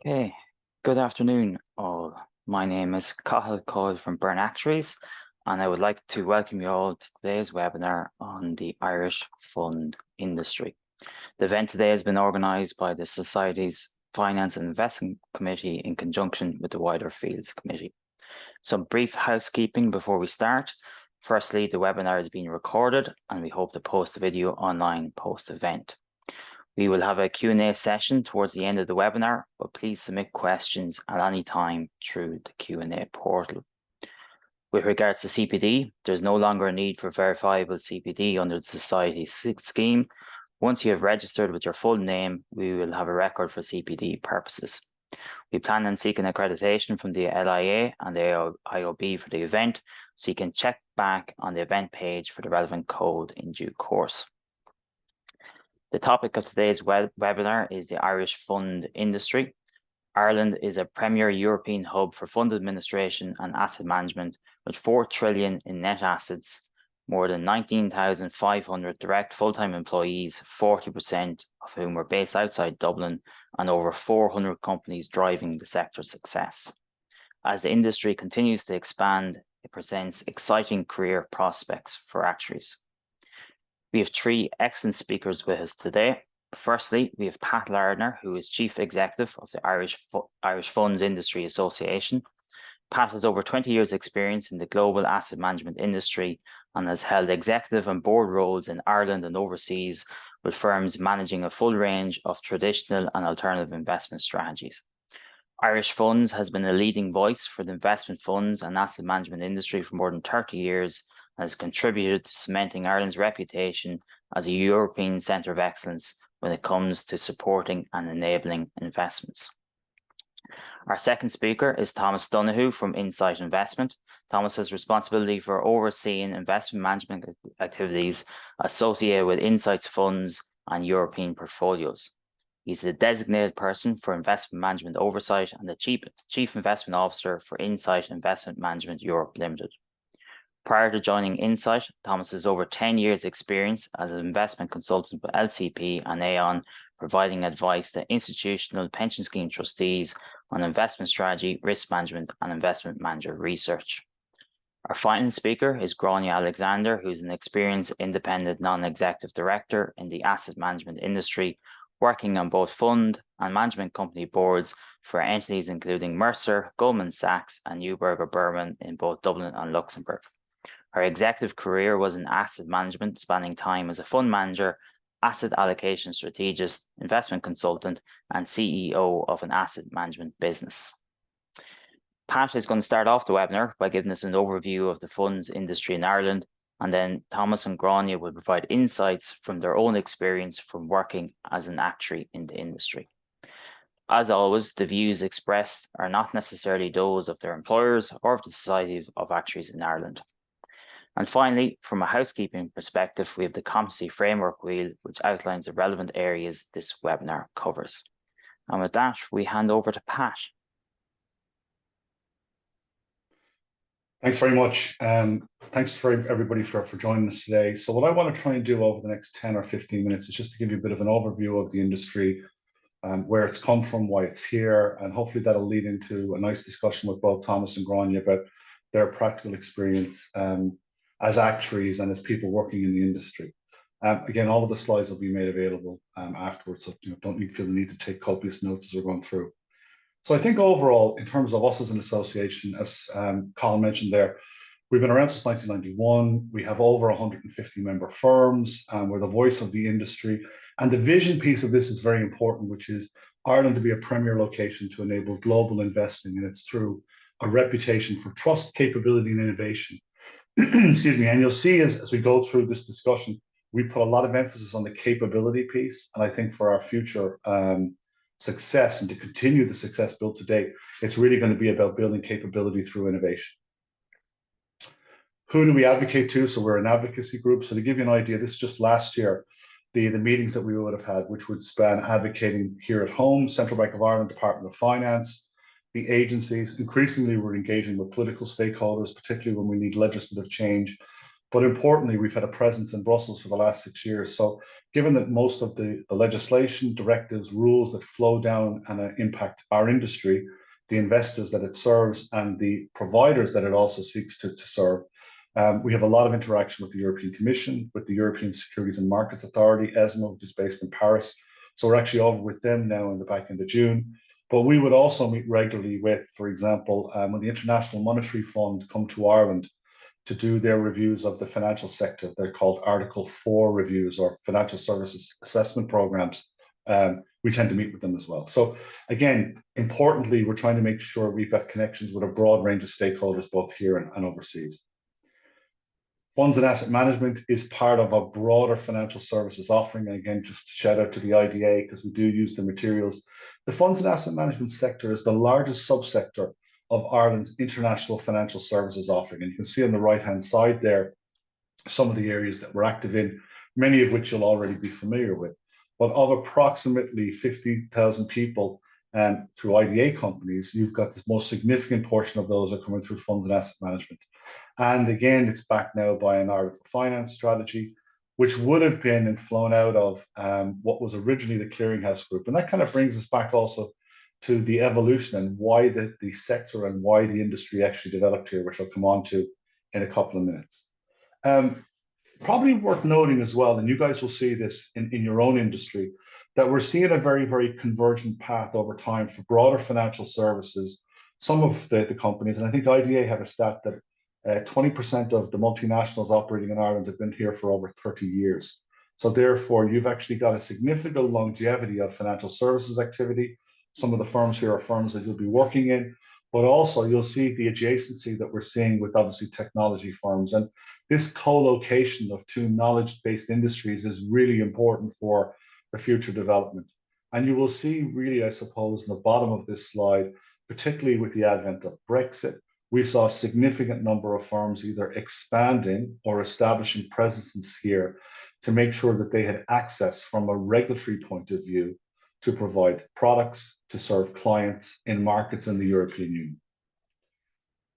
Okay, good afternoon, all. My name is Cathal Coyle from Actuaries, and I would like to welcome you all to today's webinar on the Irish fund industry. The event today has been organised by the Society's Finance and Investment Committee in conjunction with the wider Fields Committee. Some brief housekeeping before we start. Firstly, the webinar is being recorded, and we hope to post the video online post-event. We will have a Q&A session towards the end of the webinar, but please submit questions at any time through the Q&A portal. With regards to CPD, there's no longer a need for verifiable CPD under the Society scheme. Once you have registered with your full name, we will have a record for CPD purposes. We plan on seeking accreditation from the LIA and the IOB for the event, so you can check back on the event page for the relevant code in due course. The topic of today's webinar is the Irish fund industry. Ireland is a premier European hub for fund administration and asset management with 4 trillion in net assets, more than 19,500 direct full-time employees, 40% of whom are based outside Dublin, and over 400 companies driving the sector's success. As the industry continues to expand, it presents exciting career prospects for actuaries. We have 3 excellent speakers with us today. Firstly, we have Pat Lardner, who is Chief Executive of the Irish Funds Industry Association. Pat has over 20 years' experience in the global asset management industry and has held executive and board roles in Ireland and overseas with firms managing a full range of traditional and alternative investment strategies. Irish Funds has been a leading voice for the investment funds and asset management industry for more than 30 years, has contributed to cementing Ireland's reputation as a European centre of excellence when it comes to supporting and enabling investments. Our second speaker is Thomas Donoghue from Insight Investment. Thomas has responsibility for overseeing investment management activities associated with Insight's funds and European portfolios. He's the designated person for investment management oversight and the Chief Investment Officer for Insight Investment Management Europe Limited. Prior to joining Insight, Thomas has over 10 years' experience as an investment consultant with LCP and Aon, providing advice to institutional pension scheme trustees on investment strategy, risk management, and investment manager research. Our final speaker is Gráinne Alexander, who's an experienced independent non-executive director in the asset management industry, working on both fund and management company boards for entities including Mercer, Goldman Sachs, and Neuberger Berman in both Dublin and Luxembourg. Her executive career was in asset management, spanning time as a fund manager, asset allocation strategist, investment consultant, and CEO of an asset management business. Pat is going to start off the webinar by giving us an overview of the funds industry in Ireland, and then Thomas and Gráinne will provide insights from their own experience from working as an actuary in the industry. As always, the views expressed are not necessarily those of their employers or of the Society of Actuaries in Ireland. And finally, from a housekeeping perspective, we have the competency framework wheel, which outlines the relevant areas this webinar covers. And with that, we hand over to Pat. Thanks very much. Thanks for everybody for joining us today. So what I want to try and do over the next 10 or 15 minutes is just to give you a bit of an overview of the industry, where it's come from, why it's here, and hopefully that'll lead into a nice discussion with both Thomas and Gráinne about their practical experience as actuaries and as people working in the industry. Again, all of the slides will be made available afterwards, so don't feel the need to take copious notes as we're going through. So I think overall, in terms of us as an association, as Colin mentioned there, we've been around since 1991. We have over 150 member firms. We're the voice of the industry. And the vision piece of this is very important, which is Ireland to be a premier location to enable global investing. And it's through a reputation for trust, capability, and innovation. Excuse me. And you'll see as we go through this discussion, we put a lot of emphasis on the capability piece. And I think for our future success and to continue the success built to date, it's really going to be about building capability through innovation. Who do we advocate to? So we're an advocacy group. So to give you an idea, this is just last year, the meetings that we would have had, which would span advocating here at home, Central Bank of Ireland, Department of Finance, the agencies. Increasingly, we're engaging with political stakeholders, particularly when we need legislative change. But importantly, we've had a presence in Brussels for the last 6 years. So given that most of the legislation, directives, rules that flow down and impact our industry, the investors that it serves and the providers that it also seeks to serve, we have a lot of interaction with the European Commission, with the European Securities and Markets Authority, ESMA, which is based in Paris. So we're actually over with them now in the back end of June. But we would also meet regularly with, for example, when the International Monetary Fund come to Ireland to do their reviews of the financial sector. They're called Article 4 reviews or financial services assessment programs. We tend to meet with them as well. So again, importantly, we're trying to make sure we've got connections with a broad range of stakeholders, both here and overseas. Funds and asset management is part of a broader financial services offering. And again, just shout out to the IDA because we do use the materials. The funds and asset management sector is the largest subsector of Ireland's international financial services offering. And you can see on the right-hand side there, some of the areas that we're active in, many of which you'll already be familiar with. But of approximately 50,000 people through IDA companies, you've got the most significant portion of those are coming through funds and asset management. And again, it's backed now by an Article Finance strategy, which would have been and flown out of what was originally the clearinghouse group. And that kind of brings us back also to the evolution and why the sector and why the industry actually developed here, which I'll come on to in a couple of minutes. Probably worth noting as well, and you guys will see this in your own industry, that we're seeing a very, very convergent path over time for broader financial services. Some of the companies, and I think IDA had a stat that 20% of the multinationals operating in Ireland have been here for over 30 years. So therefore, you've actually got a significant longevity of financial services activity. Some of the firms here are firms that you'll be working in, but also you'll see the adjacency that we're seeing with obviously technology firms. And this co-location of two knowledge-based industries is really important for the future development. And you will see really, I suppose, in the bottom of this slide, particularly with the advent of Brexit, we saw a significant number of firms either expanding or establishing presences here to make sure that they had access from a regulatory point of view to provide products to serve clients in markets in the European Union.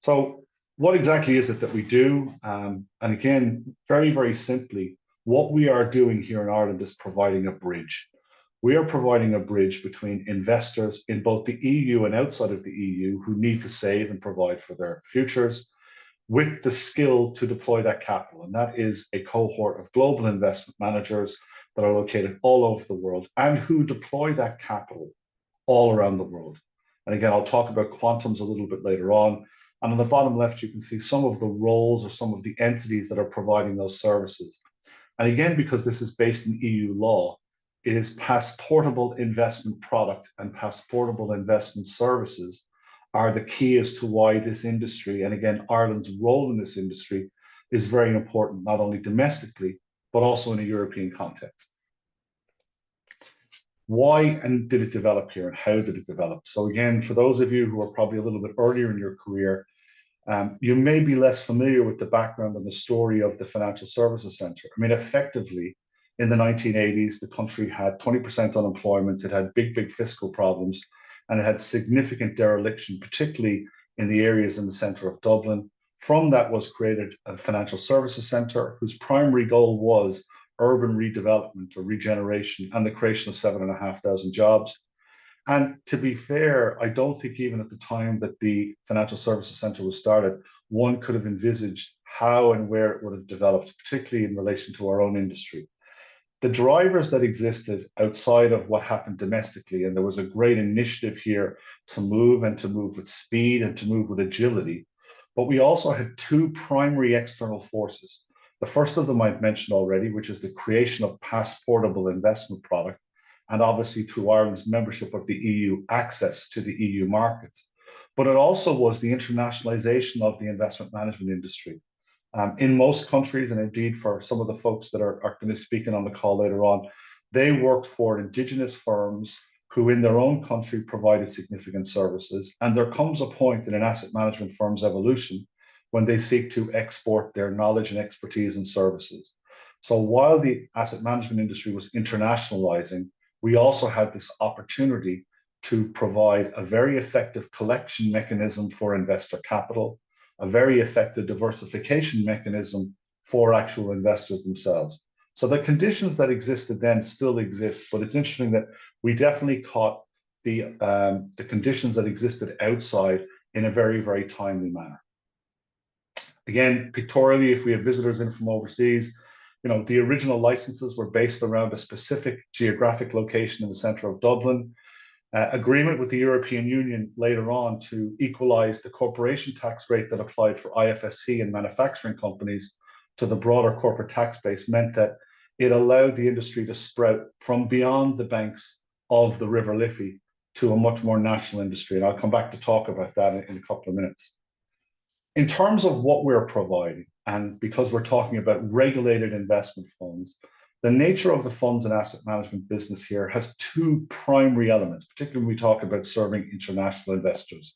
So what exactly is it that we do? And again, very, very simply, what we are doing here in Ireland is providing a bridge. We are providing a bridge between investors in both the EU and outside of the EU who need to save and provide for their futures with the skill to deploy that capital. And that is a cohort of global investment managers that are located all over the world and who deploy that capital all around the world. And again, I'll talk about quantums a little bit later on. And on the bottom left, you can see some of the roles or some of the entities that are providing those services. And again, because this is based in EU law, it is passportable investment product and passportable investment services are the key as to why this industry, and again, Ireland's role in this industry is very important, not only domestically, but also in a European context. Why and did it develop here and how did it develop? So again, for those of you who are probably a little bit earlier in your career, you may be less familiar with the background and the story of the Financial Services Centre. I mean, effectively, in the 1980s, the country had 20% unemployment, it had big, big fiscal problems, and it had significant dereliction, particularly in the areas in the centre of Dublin. From that was created a Financial Services Centre whose primary goal was urban redevelopment or regeneration and the creation of 7,500 jobs. And to be fair, I don't think even at the time that the Financial Services Centre was started, one could have envisaged how and where it would have developed, particularly in relation to our own industry. The drivers that existed outside of what happened domestically, and there was a great initiative here to move and to move with speed and to move with agility, but we also had two primary external forces. The first of them I've mentioned already, which is the creation of passportable investment product, and obviously through Ireland's membership of the EU, access to the EU markets. But it also was the internationalization of the investment management industry. In most countries, and indeed for some of the folks that are going to be speaking on the call later on, they worked for indigenous firms who in their own country provided significant services. And there comes a point in an asset management firm's evolution when they seek to export their knowledge and expertise and services. So while the asset management industry was internationalizing, we also had this opportunity to provide a very effective collection mechanism for investor capital, a very effective diversification mechanism for actual investors themselves. So the conditions that existed then still exist, but it's interesting that we definitely caught the conditions that existed outside in a very, very timely manner. Again, pictorially, if we have visitors in from overseas, the original licenses were based around a specific geographic location in the center of Dublin. Agreement with the European Union later on to equalize the corporation tax rate that applied for IFSC and manufacturing companies to the broader corporate tax base meant that it allowed the industry to spread from beyond the banks of the River Liffey to a much more national industry. And I'll come back to talk about that in a couple of minutes. In terms of what we're providing, and because we're talking about regulated investment funds, the nature of the funds and asset management business here has two primary elements, particularly when we talk about serving international investors.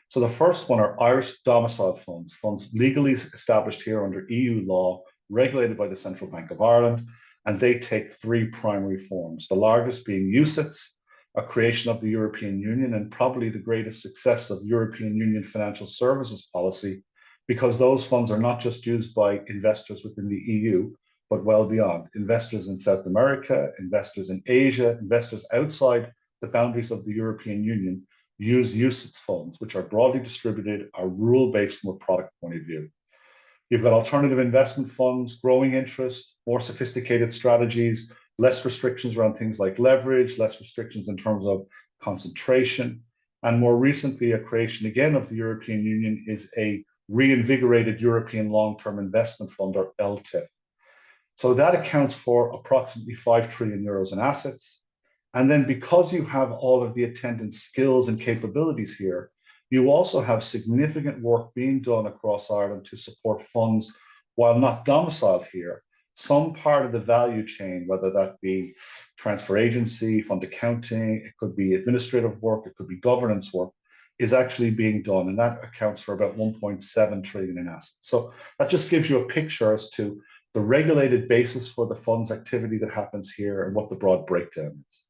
So the first one are Irish domiciled funds, funds legally established here under EU law, regulated by the Central Bank of Ireland, and they take three primary forms, the largest being UCITS, a creation of the European Union, and probably the greatest success of European Union financial services policy, because those funds are not just used by investors within the EU, but well beyond. Investors in South America, investors in Asia, investors outside the boundaries of the European Union use UCITS funds, which are broadly distributed, are rule-based from a product point of view. You've got alternative investment funds, growing interest, more sophisticated strategies, less restrictions around things like leverage, less restrictions in terms of concentration. And more recently, a creation again of the European Union is a reinvigorated European Long-Term Investment Fund, or LTIF. So that accounts for approximately 5 trillion euros in assets. And then because you have all of the attendant skills and capabilities here, you also have significant work being done across Ireland to support funds while not domiciled here. Some part of the value chain, whether that be transfer agency, fund accounting, it could be administrative work, it could be governance work, is actually being done. And that accounts for about 1.7 trillion in assets. So that just gives you a picture as to the regulated basis for the fund's activity that happens here and what the broad breakdown is.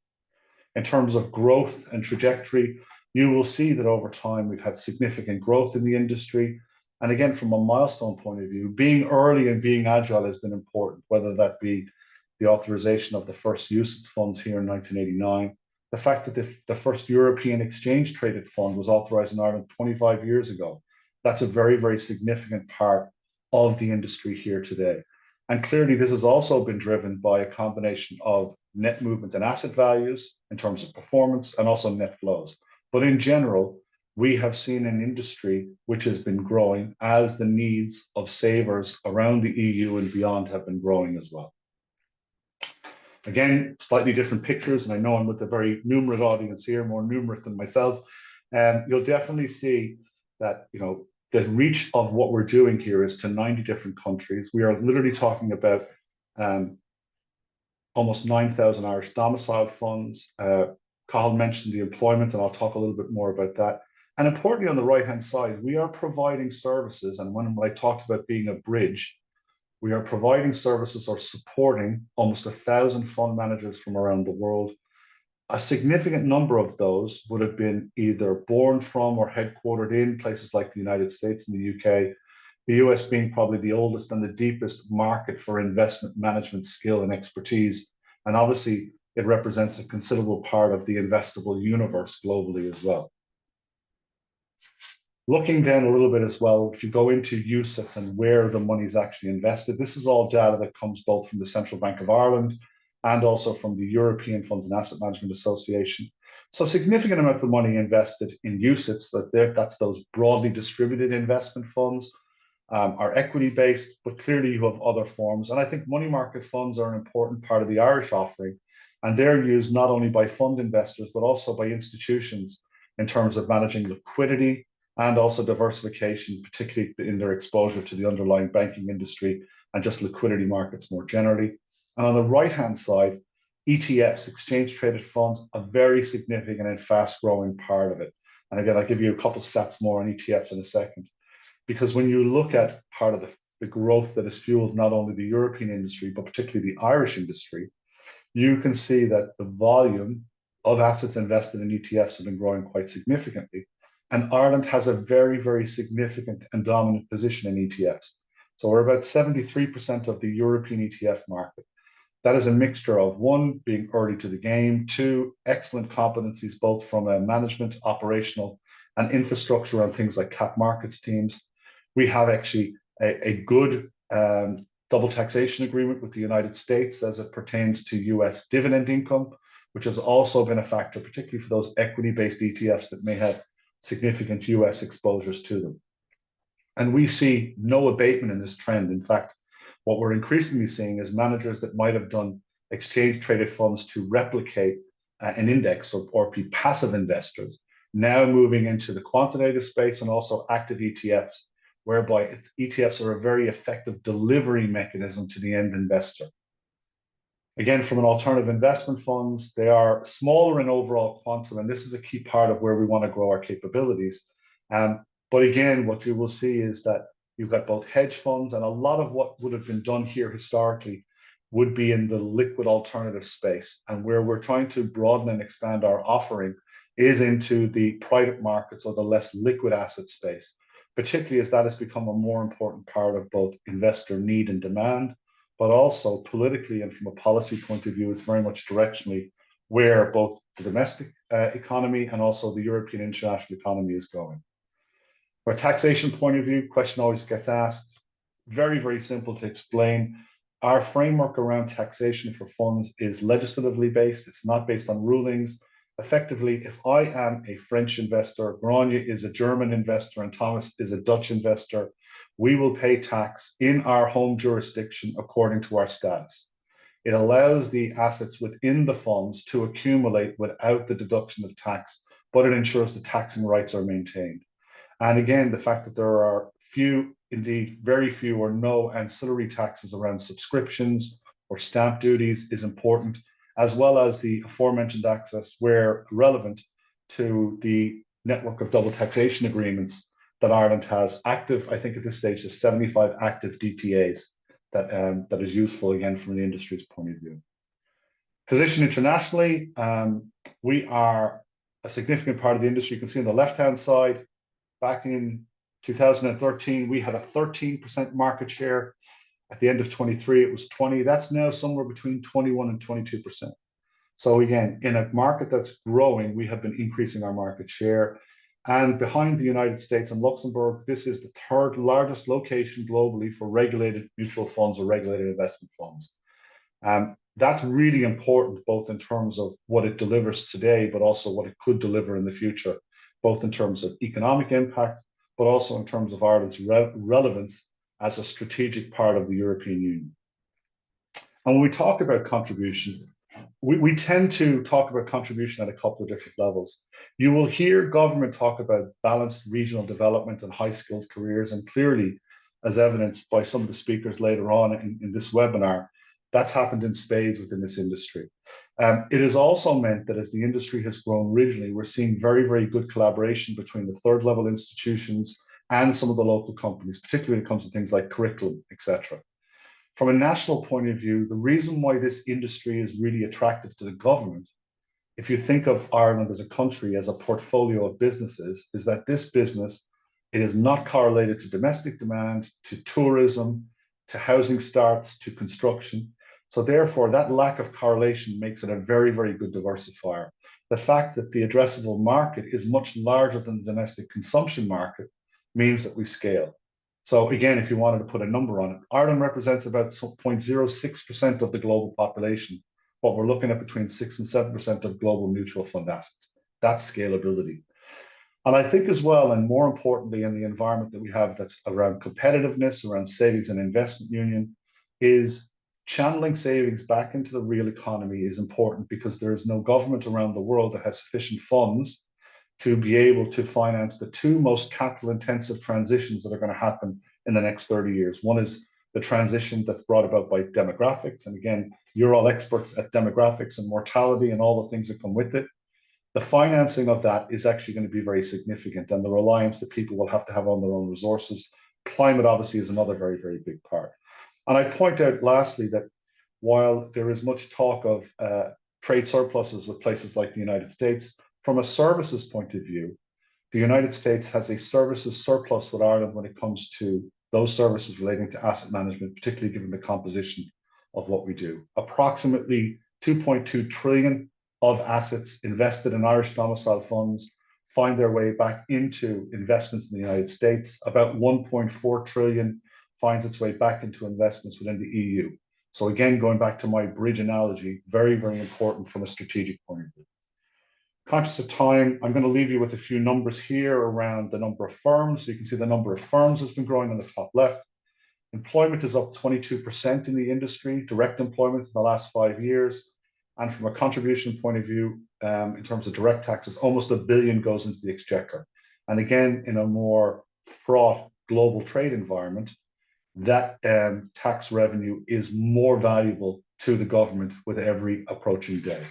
In terms of growth and trajectory, you will see that over time we've had significant growth in the industry. And again, from a milestone point of view, being early and being agile has been important, whether that be the authorization of the first UCITS funds here in 1989, the fact that the first European exchange traded fund was authorized in Ireland 25 years ago. That's a very, very significant part of the industry here today. And clearly, this has also been driven by a combination of net movement and asset values in terms of performance and also net flows. But in general, we have seen an industry which has been growing as the needs of savers around the EU and beyond have been growing as well. Again, slightly different pictures, and I know I'm with a very numerate audience here, more numerate than myself. You'll definitely see that, the reach of what we're doing here is to 90 different countries. We are literally talking about almost 9,000 Irish domiciled funds. Cathal mentioned the employment, and I'll talk a little bit more about that. And importantly, on the right-hand side, we are providing services. And when I talked about being a bridge, we are providing services or supporting almost 1,000 fund managers from around the world. A significant number of those would have been either born from or headquartered in places like the United States and the UK, the US being probably the oldest and the deepest market for investment management skill and expertise. And obviously, it represents a considerable part of the investable universe globally as well. Looking then a little bit as well, if you go into UCITS and where the money is actually invested, this is all data that comes both from the Central Bank of Ireland and also from the European Funds and Asset Management Association. So a significant amount of money invested in UCITS, that's those broadly distributed investment funds, are equity-based, but clearly you have other forms. And I think money market funds are an important part of the Irish offering, and they're used not only by fund investors, but also by institutions in terms of managing liquidity and also diversification, particularly in their exposure to the underlying banking industry and just liquidity markets more generally. And on the right-hand side, ETFs, exchange traded funds, a very significant and fast-growing part of it. And again, I'll give you a couple stats more on ETFs in a second. Because when you look at part of the growth that has fueled not only the European industry, but particularly the Irish industry, you can see that the volume of assets invested in ETFs have been growing quite significantly. And Ireland has a very, very significant and dominant position in ETFs. So we're about 73% of the European ETF market. That is a mixture of one, being early to the game, two, excellent competencies, both from a management, operational, and infrastructure on things like cap markets teams. We have actually a good double taxation agreement with the United States as it pertains to US dividend income, which has also been a factor, particularly for those equity-based ETFs that may have significant US exposures to them. And we see no abatement in this trend. In fact, what we're increasingly seeing is managers that might have done exchange traded funds to replicate an index or be passive investors, now moving into the quantitative space and also active ETFs, whereby ETFs are a very effective delivery mechanism to the end investor. Again, from an alternative investment funds, they are smaller in overall quantum, and this is a key part of where we want to grow our capabilities. But again, what you will see is that you've got both hedge funds, and a lot of what would have been done here historically would be in the liquid alternative space. And where we're trying to broaden and expand our offering is into the private markets or the less liquid asset space, particularly as that has become a more important part of both investor need and demand, but also politically and from a policy point of view, it's very much directionally where both the domestic economy and also the European international economy is going. From a taxation point of view, question always gets asked. Very, very simple to explain. Our framework around taxation for funds is legislatively based. It's not based on rulings. Effectively, if I am a French investor, Grania is a German investor, and Thomas is a Dutch investor, we will pay tax in our home jurisdiction according to our status. It allows the assets within the funds to accumulate without the deduction of tax, but it ensures the taxing rights are maintained. And again, the fact that there are few, indeed very few or no ancillary taxes around subscriptions or stamp duties is important, as well as the aforementioned access, where relevant, to the network of double taxation agreements that Ireland has active. I think at this stage there's 75 active DTAs that is useful, again, from the industry's point of view. Position internationally, we are a significant part of the industry. You can see on the left-hand side, back in 2013, we had a 13% market share. At the end of 23, it was 20. That's now somewhere between 21 and 22%. So again, in a market that's growing, we have been increasing our market share. And behind the United States and Luxembourg, this is the third largest location globally for regulated mutual funds or regulated investment funds. That's really important, both in terms of what it delivers today, but also what it could deliver in the future, both in terms of economic impact, but also in terms of Ireland's relevance as a strategic part of the European Union. And when we talk about contribution, we tend to talk about contribution at a couple of different levels. You will hear government talk about balanced regional development and high-skilled careers, and clearly, as evidenced by some of the speakers later on in this webinar, that's happened in spades within this industry. It has also meant that as the industry has grown regionally, we're seeing very, very good collaboration between the third level institutions and some of the local companies, particularly when it comes to things like curriculum, etc. From a national point of view, the reason why this industry is really attractive to the government, if you think of Ireland as a country, as a portfolio of businesses, is that this business, it is not correlated to domestic demand, to tourism, to housing starts, to construction. So therefore, that lack of correlation makes it a very, very good diversifier. The fact that the addressable market is much larger than the domestic consumption market means that we scale. So again, if you wanted to put a number on it, Ireland represents about 0.06% of the global population, but we're looking at between 6 and 7% of global mutual fund assets. That's scalability. And I think as well, and more importantly, in the environment that we have that's around competitiveness, around savings and investment union, is channeling savings back into the real economy is important, because there is no government around the world that has sufficient funds to be able to finance the two most capital intensive transitions that are going to happen in the next 30 years. One is the transition that's brought about by demographics. And again, you're all experts at demographics and mortality and all the things that come with it. The financing of that is actually going to be very significant, and the reliance that people will have to have on their own resources. Climate obviously is another very, very big part. And I point out lastly that while there is much talk of trade surpluses with places like the United States, from a services point of view, the United States has a services surplus with Ireland when it comes to those services relating to asset management, particularly given the composition of what we do. Approximately 2.2 trillion of assets invested in Irish domicile funds find their way back into investments in the United States. About 1.4 trillion finds its way back into investments within the EU. So again, going back to my bridge analogy, very, very important from a strategic point of view. Conscious of time, I'm going to leave you with a few numbers here around the number of firms. So you can see the number of firms has been growing on the top left. Employment is up 22% in the industry, direct employment in the last 5 years. And from a contribution point of view, in terms of direct taxes, almost $1 billion goes into the exchequer. And again, in a more fraught global trade environment, that tax revenue is more valuable to the government with every approaching day.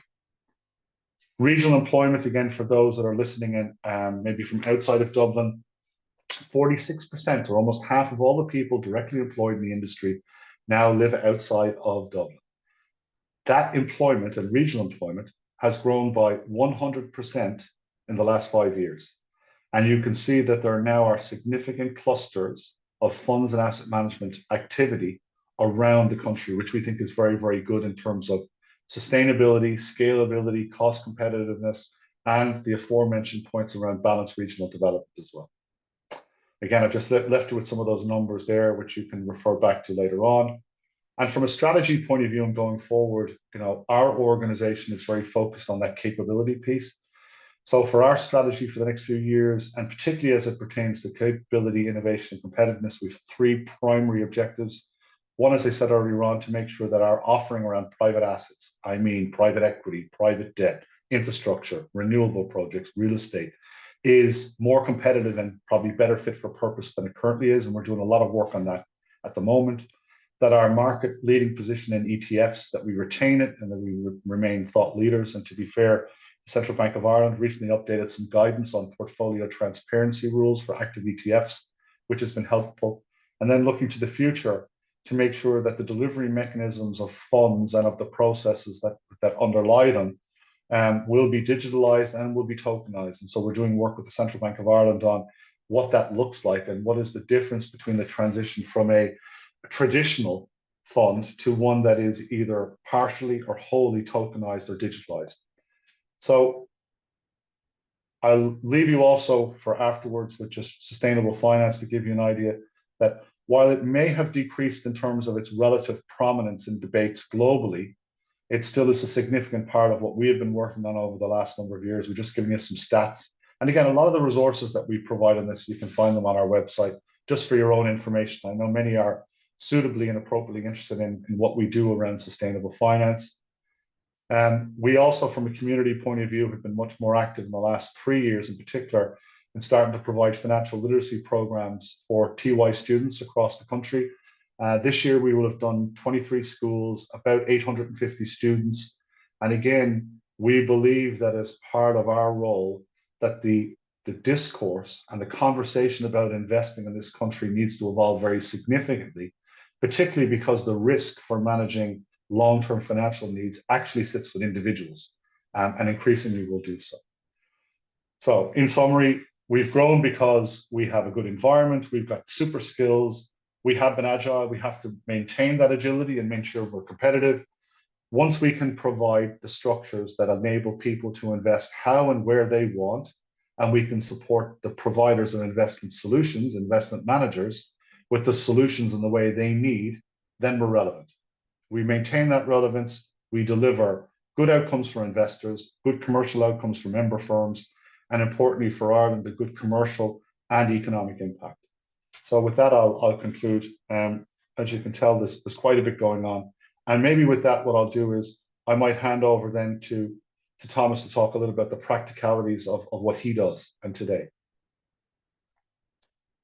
Regional employment, again, for those that are listening in, maybe from outside of Dublin, 46%, or almost half of all the people directly employed in the industry, now live outside of Dublin. That employment and regional employment has grown by 100% in the last 5 years. And you can see that there now are significant clusters of funds and asset management activity around the country, which we think is very, very good in terms of sustainability, scalability, cost competitiveness, and the aforementioned points around balanced regional development as well. Again, I've just left you with some of those numbers there, which you can refer back to later on. And from a strategy point of view and going forward, our organization is very focused on that capability piece. So for our strategy for the next few years, and particularly as it pertains to capability, innovation, and competitiveness, we have 3 primary objectives. One, as I said earlier on, to make sure that our offering around private assets, I mean private equity, private debt, infrastructure, renewable projects, real estate, is more competitive and probably better fit for purpose than it currently is. And we're doing a lot of work on that at the moment. That our market leading position in ETFs, that we retain it and that we remain thought leaders. And to be fair, the Central Bank of Ireland recently updated some guidance on portfolio transparency rules for active ETFs, which has been helpful. And then looking to the future to make sure that the delivery mechanisms of funds and of the processes that underlie them will be digitalized and will be tokenized. And so we're doing work with the Central Bank of Ireland on what that looks like and what is the difference between the transition from a traditional fund to one that is either partially or wholly tokenized or digitalized. So I'll leave you also for afterwards with just sustainable finance to give you an idea that while it may have decreased in terms of its relative prominence in debates globally, it still is a significant part of what we have been working on over the last number of years. We're just giving you some stats. And again, a lot of the resources that we provide on this, you can find them on our website just for your own information. I know many are suitably and appropriately interested in what we do around sustainable finance. We also, from a community point of view, have been much more active in the last 3 years in particular in starting to provide financial literacy programs for TY students across the country. This year, we will have done 23 schools, about 850 students. And again, we believe that as part of our role, that the discourse and the conversation about investing in this country needs to evolve very significantly, particularly because the risk for managing long-term financial needs actually sits with individuals, and increasingly will do so. So in summary, we've grown because we have a good environment, we've got super skills, we have been agile, we have to maintain that agility and make sure we're competitive. Once we can provide the structures that enable people to invest how and where they want, and we can support the providers of investment solutions, investment managers, with the solutions in the way they need, then we're relevant. We maintain that relevance, we deliver good outcomes for investors, good commercial outcomes for member firms, and importantly for Ireland, a good commercial and economic impact. So with that, I'll conclude. As you can tell, there's quite a bit going on. And maybe with that, what I'll do is I might hand over then to Thomas to talk a little about the practicalities of what he does and today.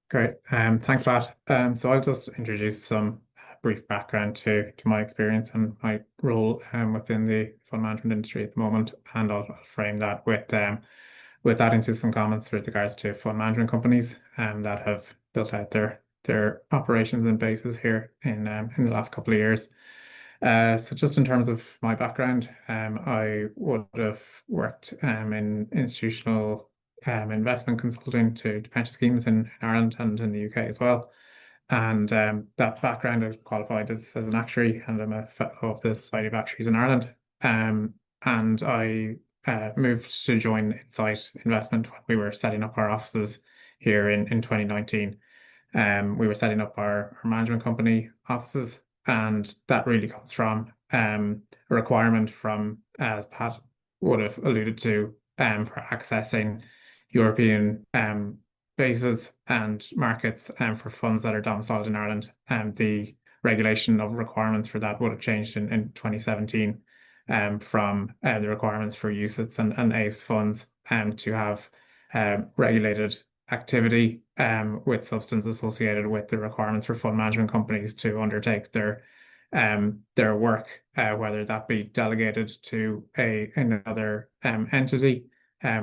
Great. Thanks, Pat. So I'll just introduce some brief background to my experience and my role within the fund management industry at the moment, and I'll frame that with that into some comments with regards to fund management companies that have built out their operations and bases here in the last couple of years. So just in terms of my background, I would have worked in institutional investment consulting to pension schemes in Ireland and in the UK as well. And that background, I qualified as an actuary, and I'm a fellow of the Society of Actuaries in Ireland. And I moved to join Insight Investment when we were setting up our offices here in 2019. We were setting up our management company offices, and that really comes from a requirement from, as Pat would have alluded to, for accessing European bases and markets for funds that are domiciled in Ireland. And the regulation of requirements for that would have changed in 2017 from the requirements for UCITS and AIFs funds to have regulated activity with substance associated with the requirements for fund management companies to undertake their work, whether that be delegated to another entity,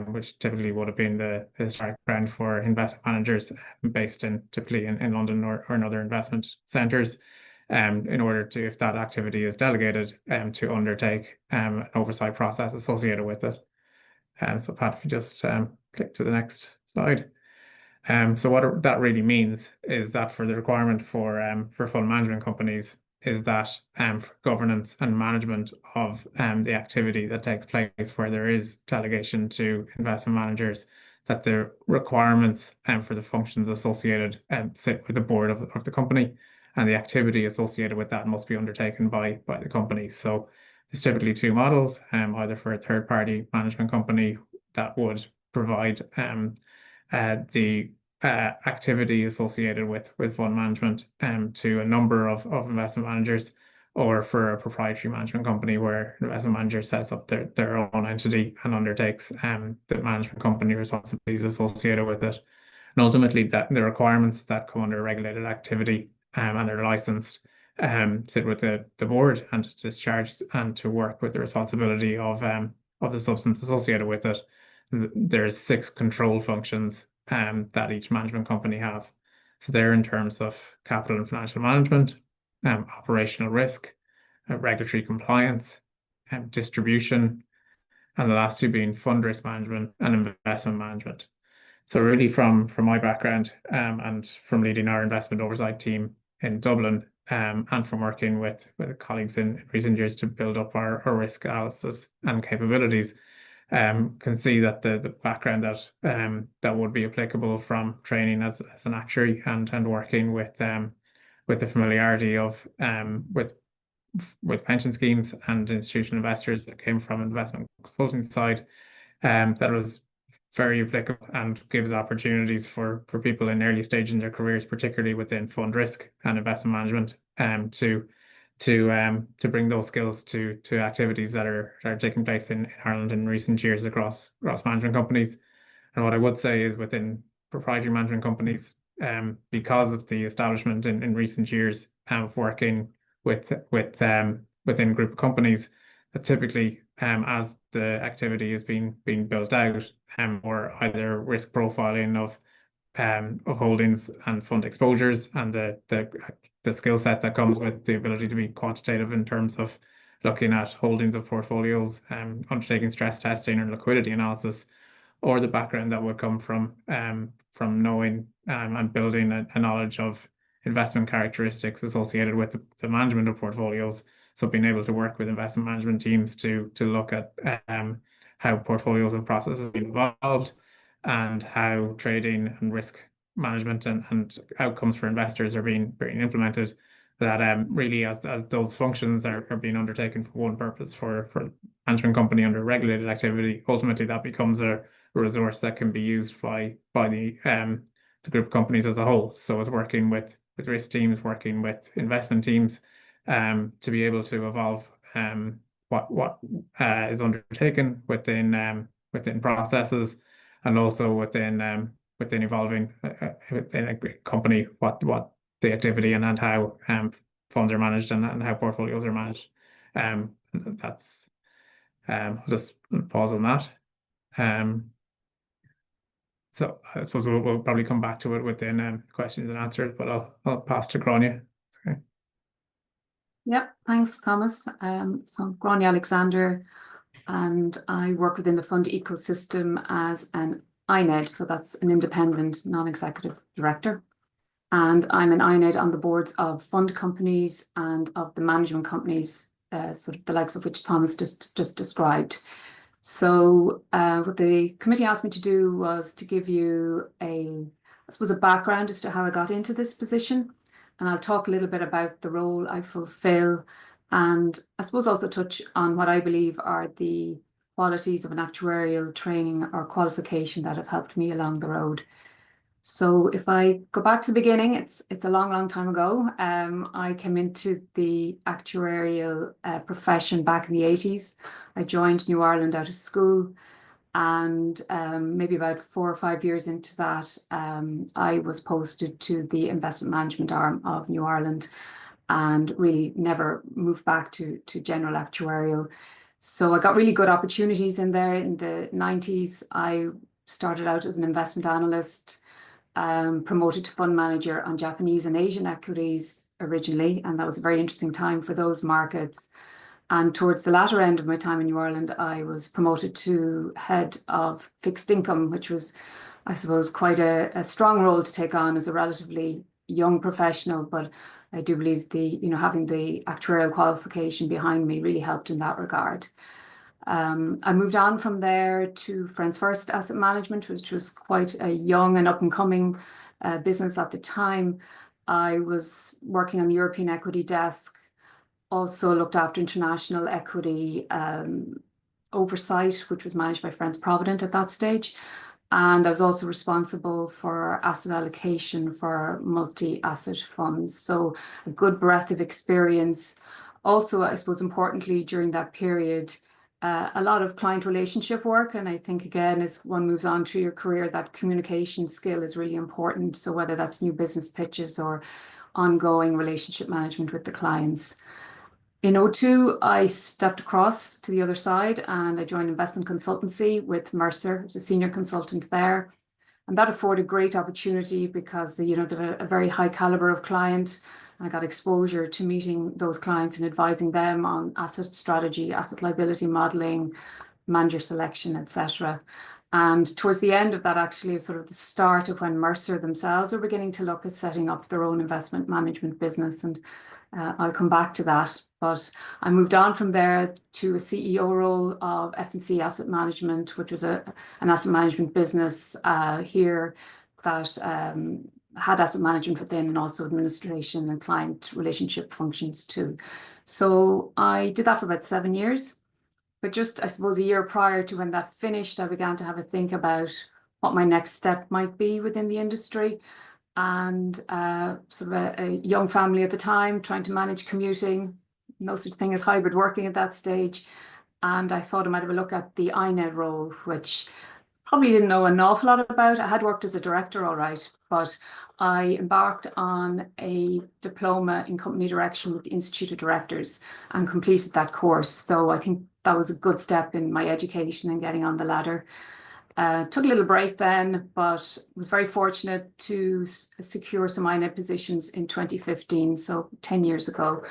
which typically would have been the historic trend for investment managers based typically in London or in other investment centres. In order to, if that activity is delegated, to undertake an oversight process associated with it. So Pat, if you just click to the next slide. So what that really means is that for the requirement for fund management companies is that for governance and management of the activity that takes place where there is delegation to investment managers, that the requirements for the functions associated sit with the board of the company, and the activity associated with that must be undertaken by the company. So there's typically two models, either for a third party management company that would provide the activity associated with fund management to a number of investment managers, or for a proprietary management company where the investment manager sets up their own entity and undertakes the management company responsibilities associated with it. And ultimately, that the requirements that come under regulated activity and they're licensed sit with the board and to discharge and to work with the responsibility of the substance associated with it. There's 6 control functions that each management company have. So they're in terms of capital and financial management, operational risk, regulatory compliance, distribution, and the last 2 being fund risk management and investment management. So really from my background and from leading our investment oversight team in Dublin and from working with colleagues in recent years to build up our risk analysis and capabilities, can see that the background that would be applicable from training as an actuary and working with the familiarity of with pension schemes and institutional investors that came from investment consulting side, that was very applicable and gives opportunities for people in early stage in their careers, particularly within fund risk and investment management, to bring those skills to activities that are taking place in Ireland in recent years across management companies. And what I would say is within proprietary management companies, because of the establishment in recent years of working within group of companies, that typically as the activity is being built out, or either risk profiling of holdings and fund exposures, and the skill set that comes with the ability to be quantitative in terms of looking at holdings of portfolios, undertaking stress testing and liquidity analysis, or the background that would come from knowing and building a knowledge of investment characteristics associated with the management of portfolios. So being able to work with investment management teams to look at how portfolios and processes have been evolved, and how trading and risk management and outcomes for investors are being implemented. That really, as those functions are being undertaken for one purpose, for management company under regulated activity, ultimately that becomes a resource that can be used by the group of companies as a whole. So it's working with risk teams, working with investment teams, to be able to evolve what is undertaken within processes, and also within evolving within a company what the activity and how funds are managed and how portfolios are managed. That's I'll just pause on that. So I suppose we'll probably come back to it within questions and answers, but I'll pass to Grania. Okay. Yeah, thanks, Thomas. So I'm Grania Alexander, and I work within the fund ecosystem as an INED, so that's an independent non-executive director. And I'm an INED on the boards of fund companies and of the management companies, sort of the likes of which Thomas just described. So what the committee asked me to do was to give you I suppose, a background as to how I got into this position. And I'll talk a little bit about the role I fulfill, and I suppose also touch on what I believe are the qualities of an actuarial training or qualification that have helped me along the road. So if I go back to the beginning, it's a long time ago. I came into the actuarial profession back in the 80s. I joined New Ireland out of school, and maybe about 4 or 5 years into that, I was posted to the investment management arm of New Ireland, and really never moved back to general actuarial. So I got really good opportunities in there. In the 90s, I started out as an investment analyst, promoted to fund manager on Japanese and Asian equities originally, and that was a very interesting time for those markets. And towards the latter end of my time in New Ireland, I was promoted to head of fixed income, which was, I suppose, quite a strong role to take on as a relatively young professional. But I do believe having the actuarial qualification behind me really helped in that regard. I moved on from there to Friends First Asset Management, which was quite a young and up-and-coming business at the time. I was working on the European equity desk, also looked after international equity oversight, which was managed by Friends Provident at that stage. And I was also responsible for asset allocation for multi-asset funds. So a good breadth of experience. Also, I suppose importantly, during that period, a lot of client relationship work. And I think, again, as one moves on through your career, that communication skill is really important. So whether that's new business pitches or ongoing relationship management with the clients. In 2002, I stepped across to the other side and I joined investment consultancy with Mercer. I was a senior consultant there. And that afforded great opportunity because they're a very high caliber of client. I got exposure to meeting those clients and advising them on asset strategy, asset liability modeling, manager selection, etc. And towards the end of that, actually, was sort of the start of when Mercer themselves were beginning to look at setting up their own investment management business. And I'll come back to that. But I moved on from there to a CEO role of F&C Asset Management, which was an asset management business here that had asset management within, and also administration and client relationship functions too. So I did that for about 7 years. But just, I suppose, a year prior to when that finished, I began to have a think about what my next step might be within the industry. And sort of a young family at the time, trying to manage commuting, no such thing as hybrid working at that stage. And I thought I might have a look at the INED role, which probably didn't know an awful lot about. I had worked as a director, all right, but I embarked on a diploma in company direction with the Institute of Directors and completed that course. So I think that was a good step in my education and getting on the ladder. Took a little break then, but was very fortunate to secure some INED positions in 2015, so 10 years ago.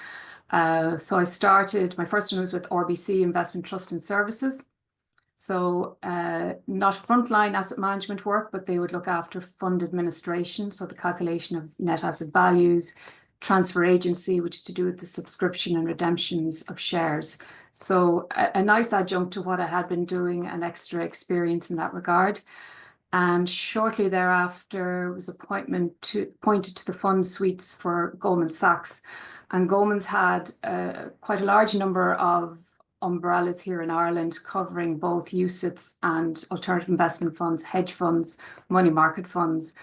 So I started, my first one was with RBC Investment Trust and Services. So not frontline asset management work, but they would look after fund administration, so the calculation of net asset values, transfer agency, which is to do with the subscription and redemptions of shares. So a nice adjunct to what I had been doing, an extra experience in that regard. And shortly thereafter was appointed to the fund suites for Goldman Sachs. And Goldman's had quite a large number of umbrellas here in Ireland, covering both UCITS and alternative investment funds, hedge funds, money market funds.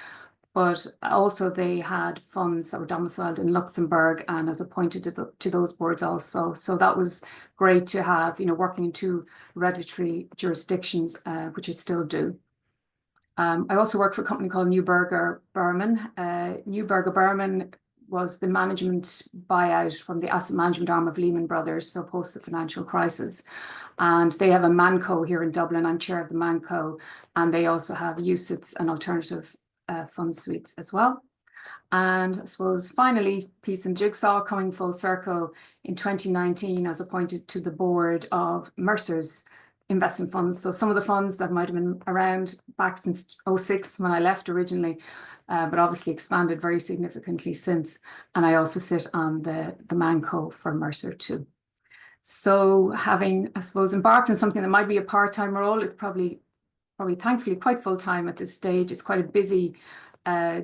But also they had funds that were domiciled in Luxembourg, and I was appointed to those boards also. So that was great to have, working in 2 regulatory jurisdictions, which I still do. I also worked for a company called Neuberger Berman. Neuberger Berman was the management buyout from the asset management arm of Lehman Brothers, so post the financial crisis. And they have a ManCo here in Dublin. I'm chair of the ManCo, and they also have UCITS and alternative fund suites as well. And I suppose finally, piece and jigsaw coming full circle, in 2019, I was appointed to the board of Mercer's invest in funds. So some of the funds that might have been around back since 2006 when I left originally, but obviously expanded very significantly since. And I also sit on the Manco for Mercer too. So having, I suppose, embarked on something that might be a part-time role, it's probably thankfully quite full-time at this stage. It's quite a busy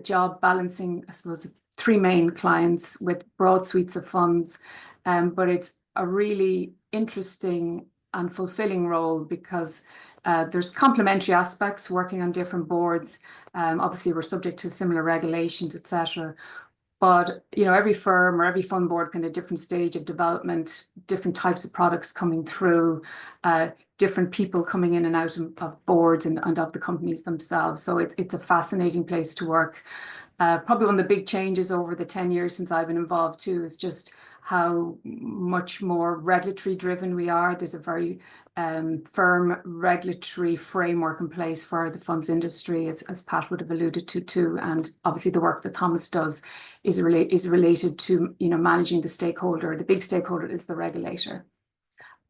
job balancing, I suppose, 3 main clients with broad suites of funds. But it's a really interesting and fulfilling role because there's complementary aspects working on different boards. Obviously, we're subject to similar regulations, etc. But every firm or every fund board can at a different stage of development, different types of products coming through, different people coming in and out of boards and of the companies themselves. So it's a fascinating place to work. Probably one of the big changes over the 10 years since I've been involved too is just how much more regulatory driven we are. There's a very firm regulatory framework in place for the funds industry, as Pat would have alluded to too. And obviously the work that Thomas does is related to managing the stakeholder. The big stakeholder is the regulator.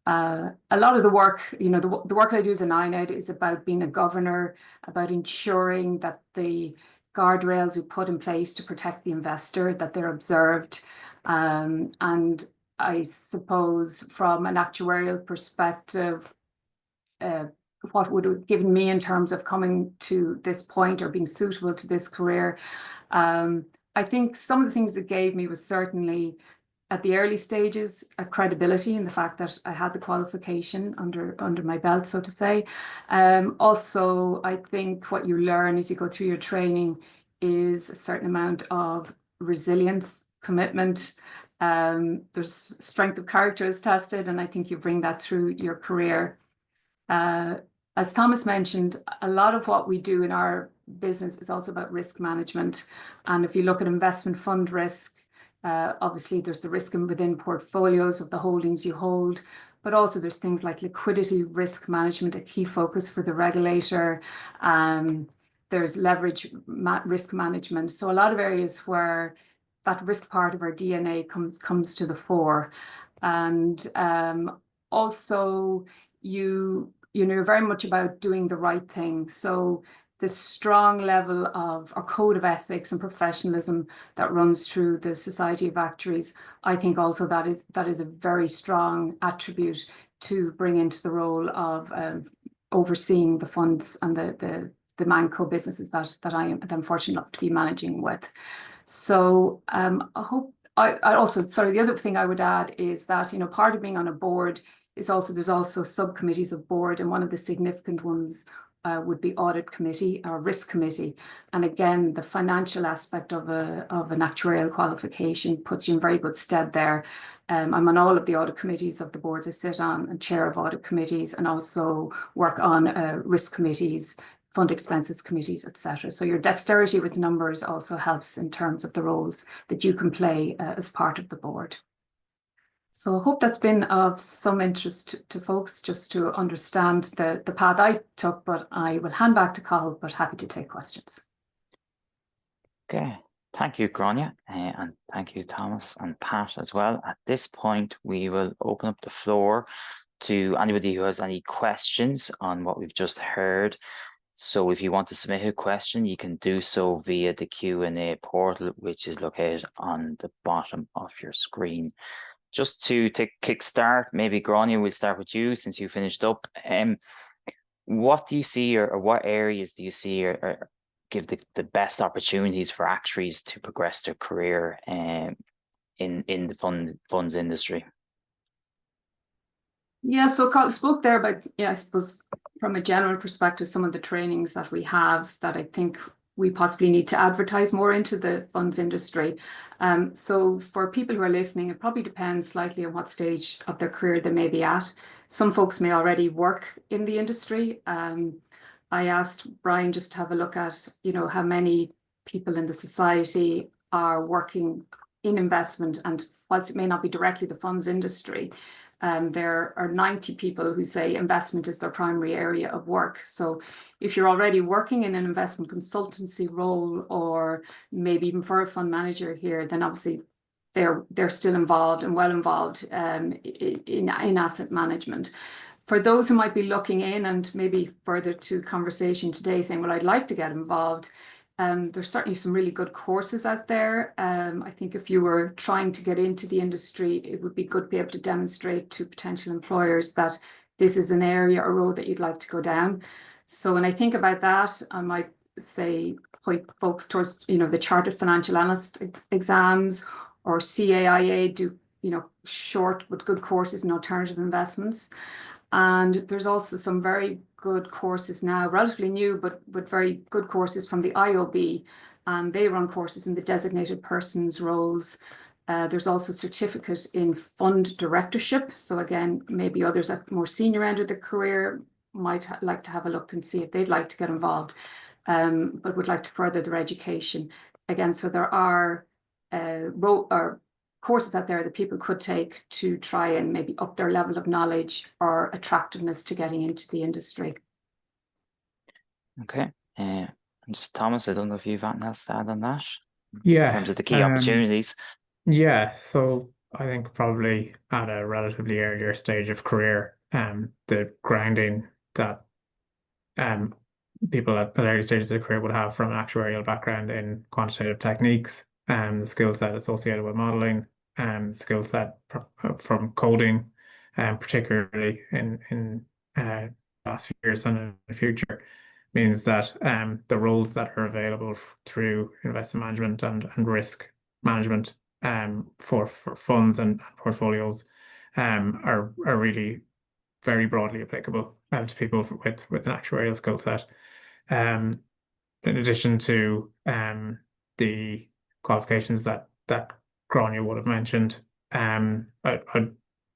A lot of the work, the work I do as an INED is about being a governor, about ensuring that the guardrails we put in place to protect the investor, that they're observed. And I suppose from an actuarial perspective, what would have given me in terms of coming to this point or being suitable to this career, I think some of the things that gave me was certainly at the early stages a credibility in the fact that I had the qualification under my belt, so to say. Also, I think what you learn as you go through your training is a certain amount of resilience, commitment. There's strength of character is tested, and I think you bring that through your career. As Thomas mentioned, a lot of what we do in our business is also about risk management. And if you look at investment fund risk, obviously there's the risk within portfolios of the holdings you hold, but also there's things like liquidity risk management, a key focus for the regulator. There's leverage risk management. So a lot of areas where that risk part of our DNA comes to the fore. And also you're very much about doing the right thing. So the strong level of our code of ethics and professionalism that runs through the Society of Actuaries, I think also that is a very strong attribute to bring into the role of overseeing the funds and the Manco businesses that I'm fortunate enough to be managing with. So I hope I also, sorry, the other thing I would add is that, part of being on a board is there's also subcommittees of board, and one of the significant ones would be audit committee or risk committee. And again, the financial aspect of an actuarial qualification puts you in very good stead there. I'm on all of the audit committees of the boards I sit on, and chair of audit committees, and also work on risk committees, fund expenses committees, etc. So your dexterity with numbers also helps in terms of the roles that you can play as part of the board. So I hope that's been of some interest to folks, just to understand the path I took, but I will hand back to Cathal, but happy to take questions. Okay, thank you, Grania, and thank you, Thomas and Pat as well. At this point, we will open up the floor to anybody who has any questions on what we've just heard. So if you want to submit a question, you can do so via the Q&A portal, which is located on the bottom of your screen. Just to kickstart, maybe Grania, we'll start with you since you finished up. What do you see, or what areas do you see or give the best opportunities for actuaries to progress their career in the funds industry? Yeah, so Carl spoke there about, I suppose from a general perspective, some of the trainings that we have that I think we possibly need to advertise more into the funds industry. So for people who are listening, it probably depends slightly on what stage of their career they may be at. Some folks may already work in the industry. I asked Brian just to have a look at, how many people in the society are working in investment, and whilst it may not be directly the funds industry, there are 90 people who say investment is their primary area of work. So if you're already working in an investment consultancy role, or maybe even for a fund manager here, then obviously they're still involved and well involved in asset management. for those who might be looking in and maybe further to conversation today saying, well, I'd like to get involved, there's certainly some really good courses out there. I think if you were trying to get into the industry, it would be good to be able to demonstrate to potential employers that this is an area or road that you'd like to go down. So when I think about that, I might say point folks towards, the Chartered Financial Analyst exams, or CAIA, do, short but good courses in alternative investments. And there's also some very good courses now, relatively new, but very good courses from the IOB, and they run courses in the designated persons roles. There's also certificate in fund directorship. So again, maybe others at more senior end of the career might like to have a look and see if they'd like to get involved, but would like to further their education. Again, so there are courses out there that people could take to try and maybe up their level of knowledge or attractiveness to getting into the industry. Okay. And just Thomas, I don't know if you've anything else to add on that Yeah. in terms of the key opportunities. Yeah, so I think probably at a relatively earlier stage of career, the grounding that people at early stages of career would have from an actuarial background in quantitative techniques, the skill set associated with modeling, skill set from coding, particularly in last few years and in the future, means that the roles that are available through investment management and risk management for funds and portfolios are really very broadly applicable to people with an actuarial skill set. In addition to the qualifications that Grania would have mentioned, I'd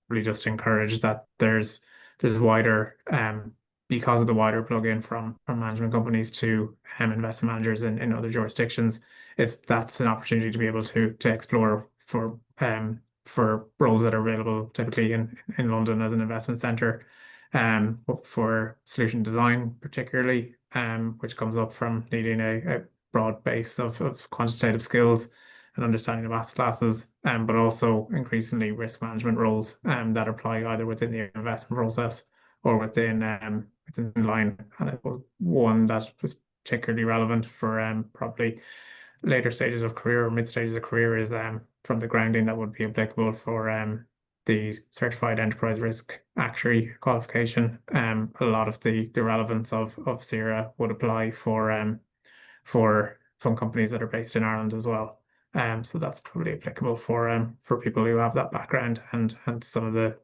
really just encourage that there's wider because of the wider plug-in from management companies to investment managers in other jurisdictions. That's an opportunity to be able to explore for roles that are available typically in London as an investment centre, for solution design particularly, which comes up from needing a broad base of quantitative skills and understanding of asset classes, but also increasingly risk management roles that apply either within the investment process or within line. And I suppose one that was particularly relevant for probably later stages of career or mid stages of career is from the grounding that would be applicable for the Certified Enterprise Risk Actuary qualification. A lot of the relevance of CIRA would apply for fund companies that are based in Ireland as well. So that's probably applicable for people who have that background and some of the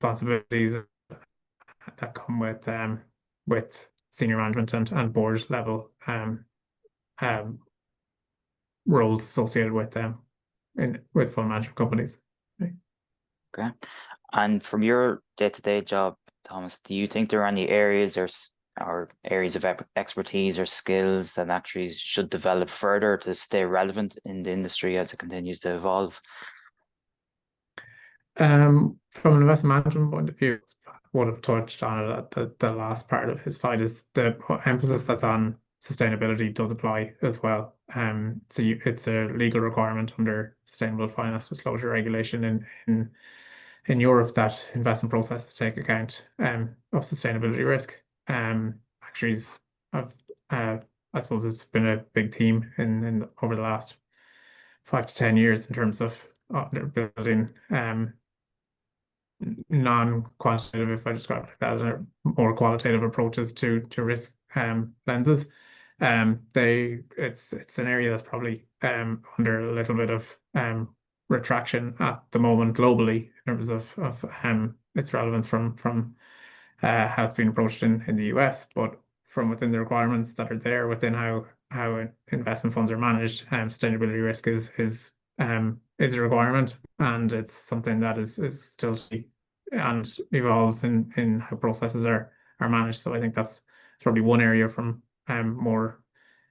responsibilities that come with senior management and board level roles associated with them with fund management companies. Okay. And from your day-to-day job, Thomas, do you think there are any areas or areas of expertise or skills that actuaries should develop further to stay relevant in the industry as it continues to evolve? From an investment management point of view, would have touched on it at the last part of his slide, is the emphasis that's on sustainability does apply as well. So it's a legal requirement under Sustainable Finance Disclosure Regulation in Europe that investment processes take account of sustainability risk. Actuaries have, I suppose it's been a big theme in over the last 5 to 10 years in terms of building non-quantitative, if I describe it like that, or more qualitative approaches to risk lenses. It's an area that's probably under a little bit of retraction at the moment globally in terms of its relevance from how it's been approached in the US, but from within the requirements that are there within how investment funds are managed, sustainability risk is a requirement, and it's something that is still and evolves in how processes are managed. So I think that's probably one area from more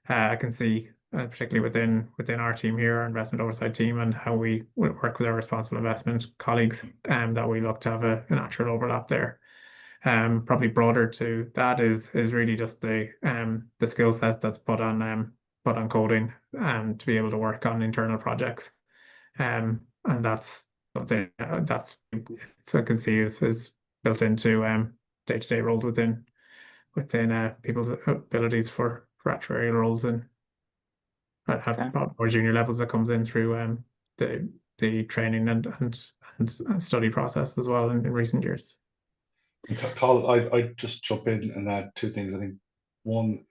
I can see, particularly within our team here, our investment oversight team, and how we work with our responsible investment colleagues, that we look to have a natural overlap there. Probably broader to that is really just the skill set that's put on coding to be able to work on internal projects. And that's something that so I can see is built into day-to-day roles within people's abilities for actuarial roles and at more junior levels that comes in through the training and study process as well in recent years. Carl, I just jump in and add two things. I think one,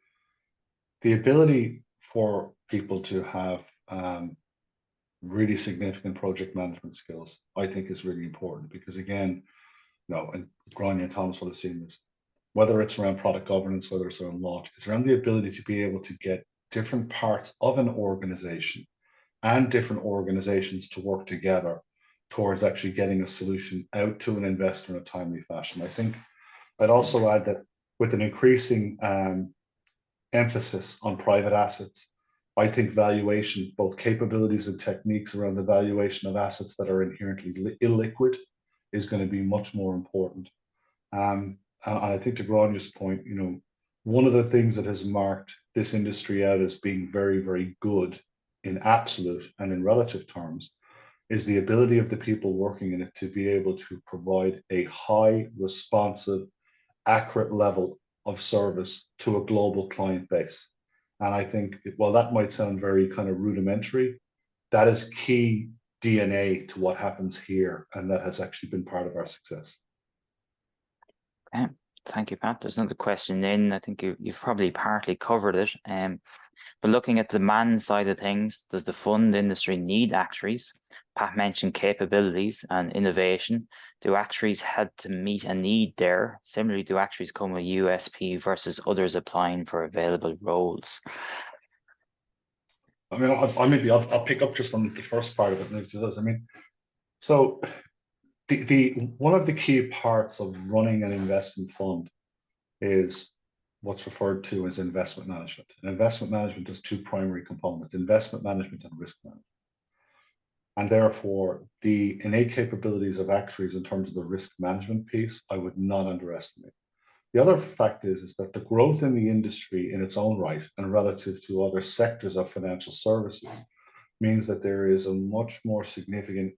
the ability for people to have really significant project management skills, I think is really important because again, and Grania and Thomas will have seen this, whether it's around product governance, whether it's around launch, it's around the ability to be able to get different parts of an organization and different organizations to work together towards actually getting a solution out to an investor in a timely fashion. I think I'd also add that with an increasing emphasis on private assets, I think valuation, both capabilities and techniques around the valuation of assets that are inherently illiquid is going to be much more important. And I think to Grania's point, one of the things that has marked this industry out as being very, very good in absolute and in relative terms is the ability of the people working in it to be able to provide a high, responsive, accurate level of service to a global client base. And I think, while that might sound very kind of rudimentary, that is key DNA to what happens here, and that has actually been part of our success. Okay, thank you, Pat. There's another question in. I think you've probably partly covered it. But looking at the demand side of things, does the fund industry need actuaries? Pat mentioned capabilities and innovation. Do actuaries help to meet a need there? Similarly, do actuaries come with USP versus others applying for available roles? I mean, I'll pick up just on the first part of it. I mean, so the one of the key parts of running an investment fund is what's referred to as investment management. And investment management has two primary components: investment management and risk management. And therefore, the innate capabilities of actuaries in terms of the risk management piece, I would not underestimate. The other fact is that the growth in the industry in its own right and relative to other sectors of financial services means that there is a much more significant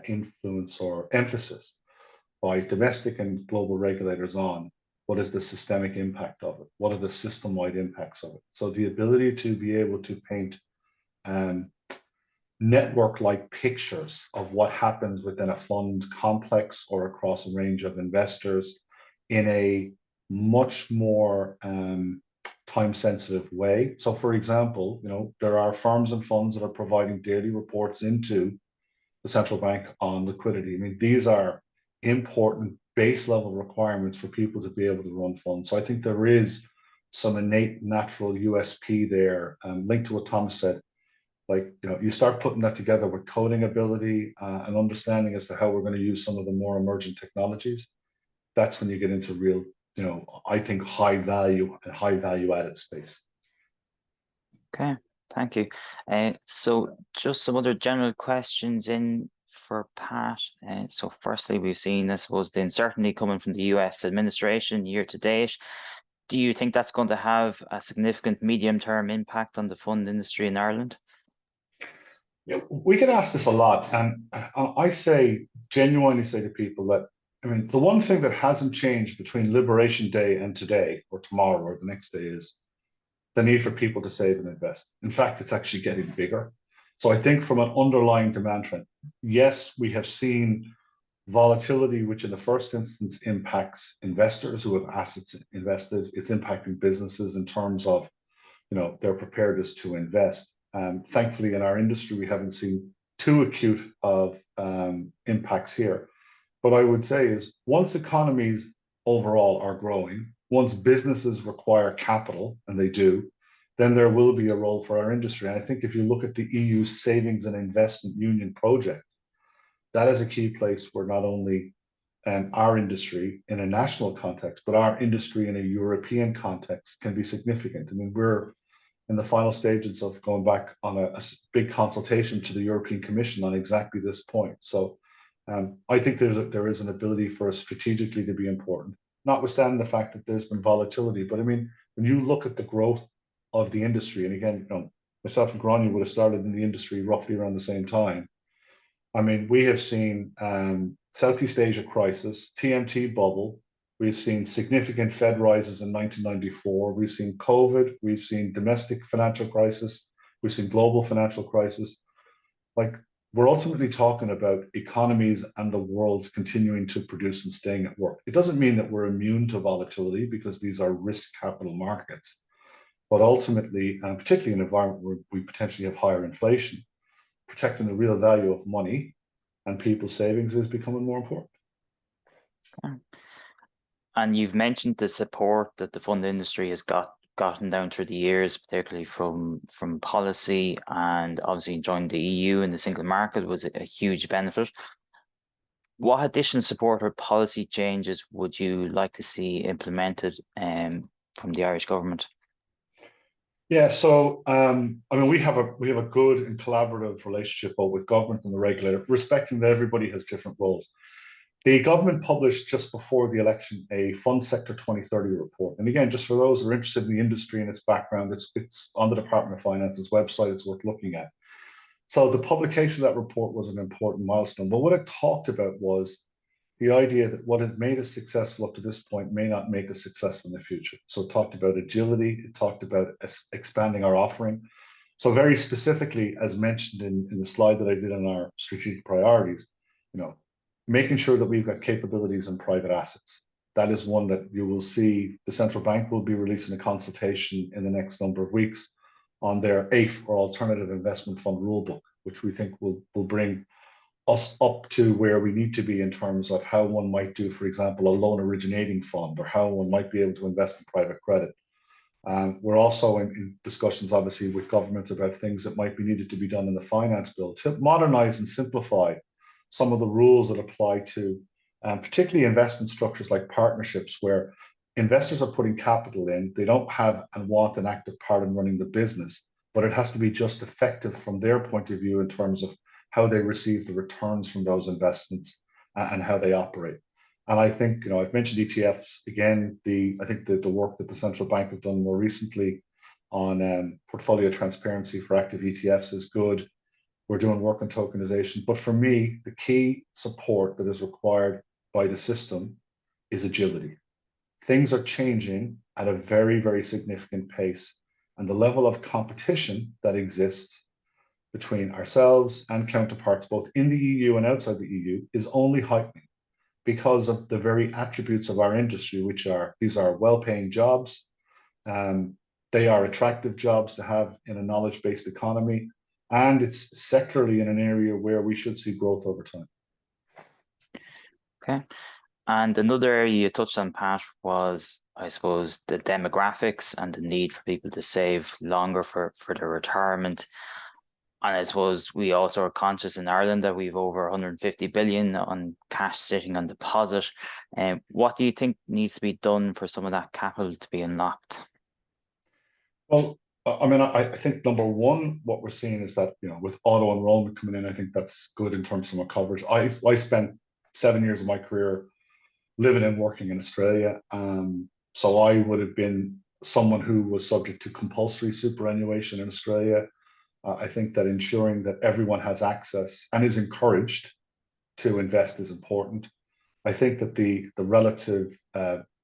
influence or emphasis by domestic and global regulators on what is the systemic impact of it, what are the system-wide impacts of it. So the ability to be able to paint network-like pictures of what happens within a fund complex or across a range of investors in a much more time-sensitive way. So, for example, there are firms and funds that are providing daily reports into the central bank on liquidity. I mean, these are important base-level requirements for people to be able to run funds. So I think there is some innate natural USP there, linked to what Thomas said. Like, you start putting that together with coding ability and understanding as to how we're going to use some of the more emergent technologies. That's when you get into real, I think, high value and high value added space. Okay, thank you. So just some other general questions in for Pat. So firstly, we've seen, I suppose, the uncertainty coming from the US administration year to date. Do you think that's going to have a significant medium-term impact on the fund industry in Ireland? Yeah, we get asked this a lot, and I genuinely say to people that, I mean, the one thing that hasn't changed between Liberation Day and today, or tomorrow, or the next day, is the need for people to save and invest. In fact, it's actually getting bigger. So I think from an underlying demand trend, yes, we have seen volatility, which in the first instance impacts investors who have assets invested. It's impacting businesses in terms of, their preparedness to invest. Thankfully, in our industry, we haven't seen too acute of impacts here. But I would say is once economies overall are growing, once businesses require capital, and they do, then there will be a role for our industry. And I think if you look at the EU Savings and Investment Union project, that is a key place where not only our industry in a national context, but our industry in a European context can be significant. I mean, we're in the final stages of going back on a big consultation to the European Commission on exactly this point. So I think there is an ability for us strategically to be important, notwithstanding the fact that there's been volatility. But I mean, when you look at the growth of the industry, and again, myself and Grania would have started in the industry roughly around the same time. I mean, we have seen Southeast Asia crisis, TMT bubble. We've seen significant Fed rises in 1994. We've seen COVID. We've seen domestic financial crisis. We've seen global financial crisis. Like, we're ultimately talking about economies and the world continuing to produce and staying at work. It doesn't mean that we're immune to volatility because these are risk capital markets. But ultimately, particularly in an environment where we potentially have higher inflation, protecting the real value of money and people's savings is becoming more important. Okay. And you've mentioned the support that the fund industry has gotten down through the years, particularly from policy, and obviously joining the EU and the single market was a huge benefit. What additional support or policy changes would you like to see implemented from the Irish government? Yeah, so I mean, we have a good and collaborative relationship both with government and the regulator, respecting that everybody has different roles. The government published just before the election a Fund Sector 2030 report. And again, just for those who are interested in the industry and its background, it's on the Department of Finance's website. It's worth looking at. So the publication of that report was an important milestone. But what it talked about was the idea that what has made us successful up to this point may not make us successful in the future. So it talked about agility. It talked about expanding our offering. So very specifically, as mentioned in the slide that I did on our strategic priorities, making sure that we've got capabilities in private assets. That is one that you will see the central bank will be releasing a consultation in the next number of weeks on their AIF, or Alternative Investment Fund rulebook, which we think will bring us up to where we need to be in terms of how one might do, for example, a loan originating fund, or how one might be able to invest in private credit. We're also in discussions, obviously, with governments about things that might be needed to be done in the finance bill to modernize and simplify some of the rules that apply to particularly investment structures like partnerships, where investors are putting capital in. They don't have and want an active part in running the business, but it has to be just effective from their point of view in terms of how they receive the returns from those investments and how they operate. And I think, I've mentioned ETFs again. I think that the work that the central bank have done more recently on portfolio transparency for active ETFs is good. We're doing work on tokenization. But for me, the key support that is required by the system is agility. Things are changing at a very, very significant pace. And the level of competition that exists between ourselves and counterparts, both in the EU and outside the EU, is only heightening because of the very attributes of our industry, which are, these are well-paying jobs. They are attractive jobs to have in a knowledge-based economy. And it's secularly in an area where we should see growth over time. Okay. And another area you touched on, Pat, was, I suppose, the demographics and the need for people to save longer for their retirement. And I suppose we also are conscious in Ireland that we've over 150 billion on cash sitting on deposit. What do you think needs to be done for some of that capital to be unlocked? Well, I mean, I think number one, what we're seeing is that, with auto enrollment coming in, I think that's good in terms of my coverage. I spent 7 years of my career living and working in Australia. So I would have been someone who was subject to compulsory superannuation in Australia. I think that ensuring that everyone has access and is encouraged to invest is important. I think that the relative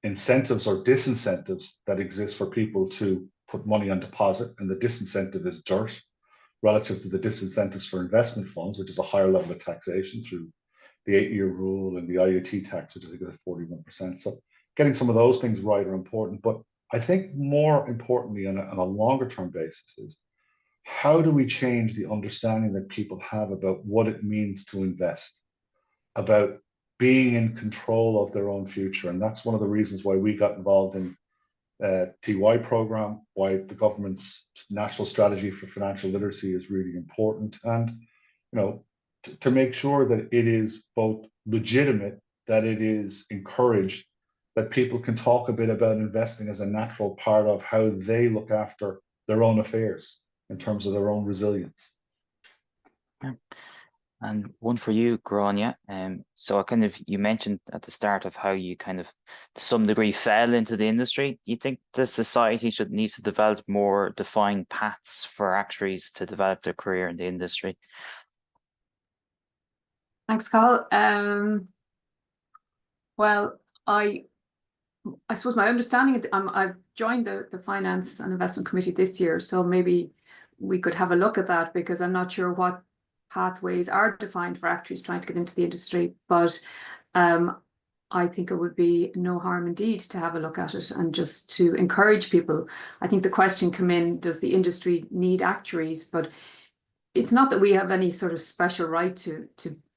incentives or disincentives that exist for people to put money on deposit, and the disincentive is dirt relative to the disincentives for investment funds, which is a higher level of taxation through the 8-year rule and the IoT tax, which I think is at 41%. So getting some of those things right are important. But I think more importantly, on a longer term basis, is how do we change the understanding that people have about what it means to invest, about being in control of their own future. And that's one of the reasons why we got involved in TY program, why the government's national strategy for financial literacy is really important. And, to make sure that it is both legitimate, that it is encouraged, that people can talk a bit about investing as a natural part of how they look after their own affairs in terms of their own resilience. Yeah. And one for you, Grania. So you mentioned at the start of how you kind of, to some degree, fell into the industry. Do you think the society needs to develop more defined paths for actuaries to develop their career in the industry? Thanks, Carl. Well, I suppose my understanding, I've joined the Finance and Investment Committee this year, so maybe we could have a look at that, because I'm not sure what pathways are defined for actuaries trying to get into the industry. But I think it would be no harm indeed to have a look at it and just to encourage people. I think the question came in, does the industry need actuaries? But it's not that we have any sort of special right to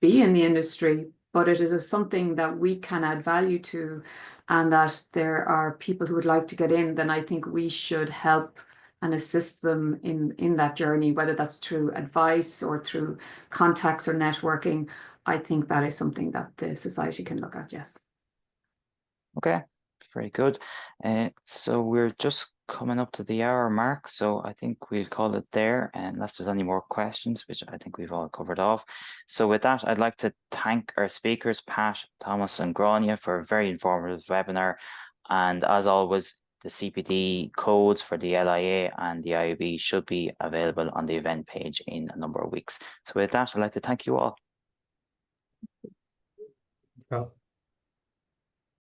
be in the industry, but it is something that we can add value to, and that there are people who would like to get in. Then I think we should help and assist them in that journey, whether that's through advice or through contacts or networking. I think that is something that the society can look at, yes. Okay, very good. So we're just coming up to the hour mark, so I think we'll call it there, unless there's any more questions, which I think we've all covered off. So with that, I'd like to thank our speakers, Pat, Thomas and Grania, for a very informative webinar. And as always, the CPD codes for the LIA and the IUB should be available on the event page in a number of weeks. So with that, I'd like to thank you all. Well.